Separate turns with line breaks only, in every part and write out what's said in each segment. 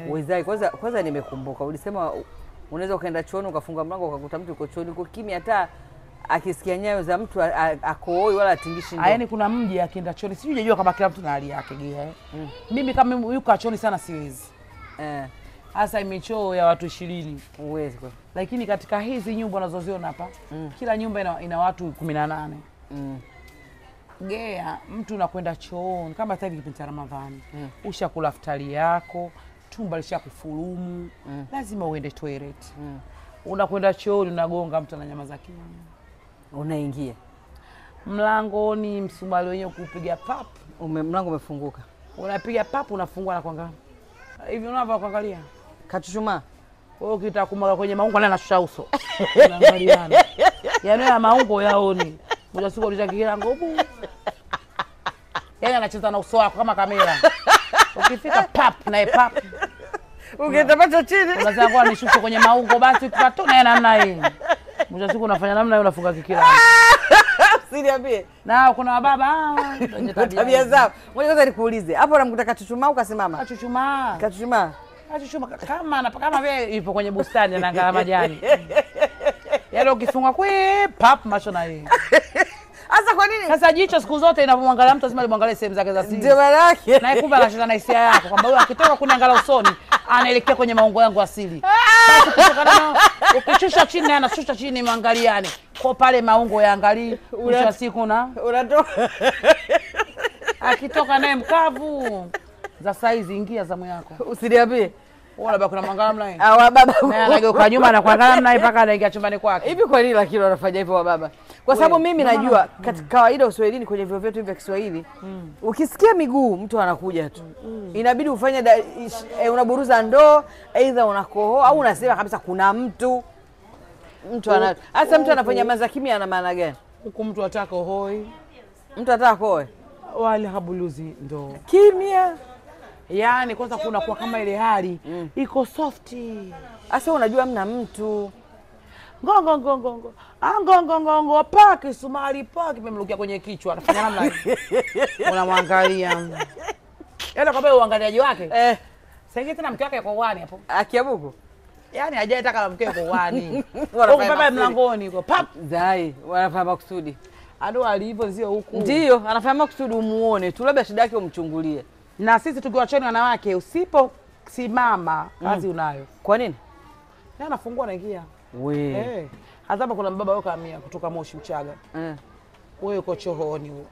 Wezai kwanza nimekumbuka. Ulisema unaweza ukaenda chooni ukafunga mlango ukakuta mtu yuko chooni uko kimya, hata akisikia nyayo za mtu akooi wala atingishi ndoo.
Yaani kuna mji akienda chooni sijui unajua kama kila mtu na hali yake gea. Mimi kama yuko chooni sana siwezi. Hasa imechoo ya watu 20
uwezi kwa.
Lakini katika hizi nyumba unazoziona hapa kila nyumba ina watu 18. Gea mtu unakwenda chooni kama sasa hivi kipindi cha Ramadhani. Ushakula futari yako, tumbo lishakufurumu, lazima uende toilet. Unakwenda chooni unagonga mtu na nyama za kimya.
Unaingia
mlangoni, msumali wenyewe kupiga pap,
mlango umefunguka.
Unapiga pap, unafungua na kuangalia. Hivi unavyo kuangalia.
Kachuchuma.
Wewe ukitaka kumwaga kwenye maungo na anashusha uso. Unaangaliana. Yaani ya maungo yaoni. Moja siku ulichakikira ngobu. Yaani anacheza na uso wako kama kamera. Ukifika pap na pap.
Ukitapata chini.
Unasema kwa nishushe kwenye maungo basi tukatona namna hii. Moja siku unafanya namna hiyo unafunga kikira.
Usiniambie.
Na kuna baba
wenye tabia zao. Ngoja kwanza nikuulize. Hapo unamkuta kachuchuma au kasimama?
Kachuchuma.
Kachuchuma.
Kachuchuma kama vile yupo kwenye bustani anaangalia majani. Yaani ukifunga kwe pap macho na yeye.
Sasa kwa nini?
Sasa jicho siku zote inapomwangalia mtu lazima limwangalie sehemu zake za siri.
Ndio maana yake.
Na kumbe anacheza na hisia yako kwamba huyu akitoka kuniangalia usoni anaelekea kwenye maungo yangu asili. Basi kutokana ukichusha chini na anashusha chini mwangaliane. Kwa pale maungo yaangalie mwisho wa siku na
unatoka.
Akitoka naye mkavu za saizi ingia zamu yako.
Usiniambie.
Wala baba kuna mwangalia mnaye.
Wa baba.
Na anageuka nyuma na kuangalia mnaye mpaka anaingia chumbani kwake.
Hivi kwa nini lakini wanafanya hivyo wa baba? Kwa sababu mimi najua katika kawaida Uswahilini kwenye vyuo vyetu vya Kiswahili ukisikia miguu mtu anakuja tu. Inabidi ufanye unaburuza ndoo, aidha unakohoa au unasema kabisa kuna mtu ana hasa mtu anafanya maza kimya ana maana gani?
Huko mtu ataka hoi.
Mtu ataka koe.
Wale habuluzi ndo.
Kimya.
Yaani kwanza kuna kwa kama ile hali iko softi.
Sasa unajua mna mtu.
Ngongo paki sumali paki memlukia kwenye kichwa anafanya namna hiyo. Unamwangalia. Yaani kwa sababu uangaliaji wake. Sasa tena mke wake yuko wani hapo.
Akiabuku.
Yaani hajaitaka na mke yuko wani. Huko baba mlangoni yuko pap
zai wanafanya makusudi.
Ado alivyo sio huku.
Ndio, anafanya makusudi umuone tu labda shida yake umchungulie.
Na sisi tukiwa choni wanawake usipo simama kazi unayo.
Kwa nini?
Yeye anafungua anaingia.
We.
Hata kuna mbaba yuko kamia kutoka Moshi Uchaga. Wewe uko chooni huyo.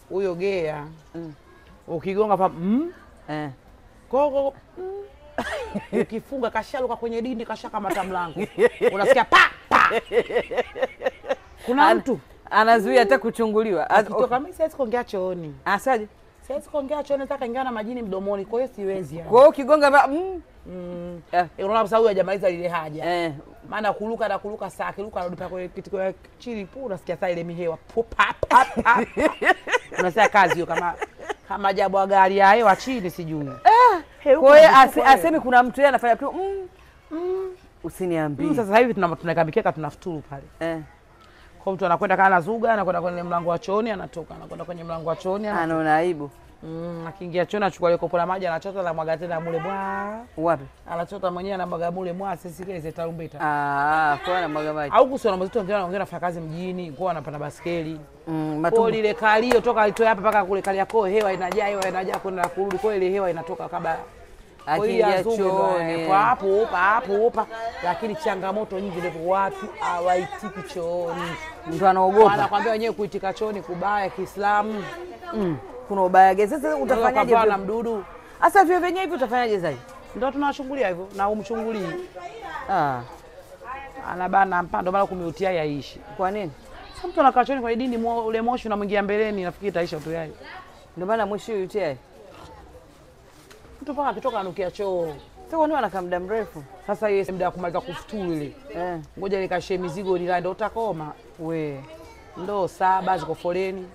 Huyo gea. Ukigonga pa Gogo. Ukifunga kashaluka kwenye dindi kashaka mata mlango. Unasikia pa pa. Kuna mtu
anazuia hata kuchunguliwa.
Akitoka mimi siwezi kuongea chooni.
Asaje?
Siwezi kuongea chooni nataka ingia na majini mdomoni kwa hiyo siwezi.
Kwa hiyo ukigonga
unaona sababu hajamaliza ile haja. Maana kuruka saa kiruka anarudi pale kiti kwa chini pu unasikia saa ile mihewa pa pa pa. Unasikia kazi hiyo kama ajabu wa gari ya hewa chini sijui.
Kwa hiyo asemi kuna mtu yeye anafanya tu usiniambie.
Sasa hivi tunaweka mikeka tunafuturu pale. Kwa mtu anakwenda kana zuga anakwenda kwenye mlango wa chooni anatoka anakwenda kwenye mlango wa chooni
anaona aibu.
Akiingia chooni achukua ile kopo la maji anachota na mwaga tena mule bwa.
Wapi?
Anachota mwenyewe na mwaga mule mwa sisikilize tarumbeta.
Kwa ana mwaga maji.
Au kusona mzito wengine anafanya kazi mjini, kwa anapanda baskeli. Kwa ile kalio toka alitoa hapa mpaka kule kali yako hewa inajaa kwenda kurudi kwa ile hewa inatoka kabla
akiingia chooni.
Kwa hapo lakini changamoto nyingi ndio watu hawaitiki chooni.
Mtu anaogopa.
Anakuambia wenyewe kuitika chooni kubaya Kiislamu.
Kuna ubaya gani? Sasa utafanyaje
na mdudu?
Sasa vile venyewe hivi utafanyaje zaidi?
Ndio tunashughulia hivyo na umchungulii. Anabana mpando mara kumiutia yaishi.
Kwa nini?
Sasa mtu anakaa chooni kwa dini ule moshi unamwingia mbeleni nafikiri itaisha tu yai.
Ndio maana moshi utia.
Mtu paka akitoka anukia choo.
Sasa kwani anakaa muda mrefu?
Sasa yeye muda wa kumaliza kufuturu ile. Ngoja nikashe mizigo nilanda ndio utakoma.
We.
Ndo saba ziko foleni.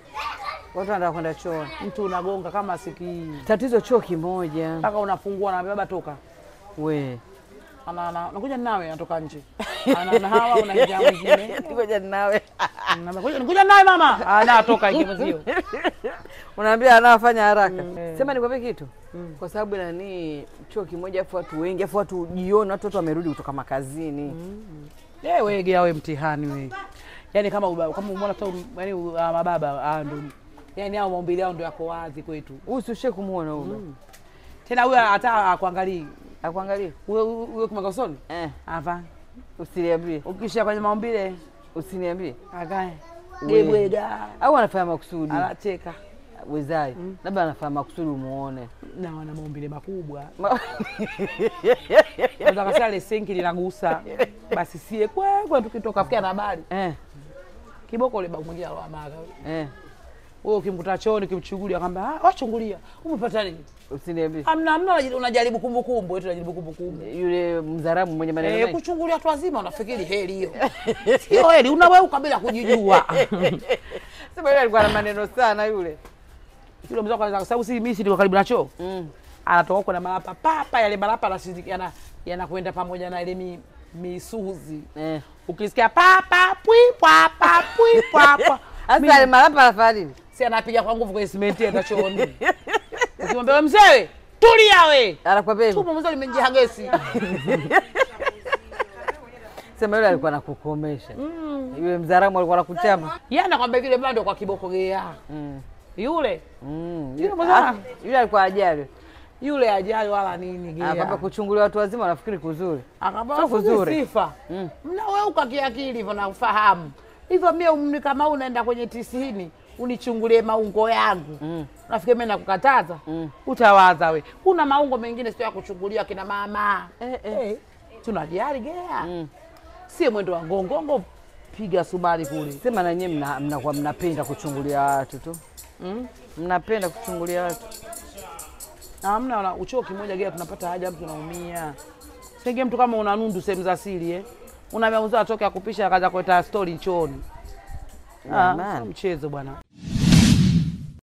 Watu wanataka kwenda choo.
Mtu unagonga kama sikii.
Tatizo choo kimoja.
Mpaka unafungua na baba toka.
We.
Nakuja nawe natoka nje. Ana hawa unaingia mwingine.
Ngoja nawe.
Nakuja nawe mama. Anatoka ingie mzio.
Unaambia anafanya haraka. Sema nikwambie kitu. Kwa sababu nani chuo kimoja afu watu wengi afu watu jioni watu wamerudi kutoka makazini.
Wewe gea wewe mtihani wewe. Yaani kama umeona tu yani mababa ndo yani hao maumbile yao ndo yako wazi kwetu.
Usishe kumuona huyo.
Tena huyo hata akuangalie.
Akuangalie.
Huyo kama kasoni? Hapa.
Usiniambie.
Ukisha kwenye maumbile
usiniambie.
Akae. Gebwega.
Au anafanya makusudi.
Anacheka.
Wezai. Labda anafanya makusudi umuone.
Na wana maumbile makubwa. Ndio akasema ile senki linagusa. Basi sie kwa tukitoka fikia na habari. Kiboko ile mwingine alowamaga. Wewe ukimkuta chooni kimchugulia akamwambia wachungulia. Umepata nini?
Usiniambie.
Hamna unajaribu kumbukumbu, eti unajaribu kumbukumbu.
Yule mzaramu mwenye maneno mengi.
Kuchungulia watu wazima unafikiri heli hiyo. Sio heli, unaweuka bila kujijua.
Sema yule alikuwa na maneno sana yule.
Yule mzee kwa sababu si mimi niko karibu na choo. Anatoka huko na malapa papa yale malapa yanakwenda pamoja na ile misuzi. Ukisikia papa pwi papa pwi papa.
Sasa yale malapa anafanya nini?
Si anapiga kwa nguvu kwenye simenti ya chooni. Ukimwambia mzee, tulia we.
Anakwambia
tu mzee limejaa gesi.
Sema yule alikuwa anakukomesha. Yule mzaramu alikuwa anakuchama.
Yeye anakwambia vile mlando kwa kiboko gea. Yule.
Yule alikuwa ajali.
Yule ajali wala nini gea.
Baba kuchungulia watu wazima wanafikiri kuzuri.
Akababa kuzuri. Sifa. Mnaweuka kiakili hivyo na ufahamu. Hivyo mimi kama unaenda kwenye 90 unichungulie maungo yangu. Nafikiri mimi nakukataza. Utawaza we. Kuna maungo mengine sio ya kuchungulia kina mama. Tunajali gea. Si mwendo wa ngongongo piga subari kule.
Sema na nyinyi mnakuwa mnapenda kuchungulia watu tu. Mnapenda kuchungulia watu.
Hamna uchoo kimoja gea tunapata haja mtu anaumia. Senge mtu kama una nundu sehemu za siri unameuza atoke akupisha akaja kuleta story chooni. Mchezo bwana.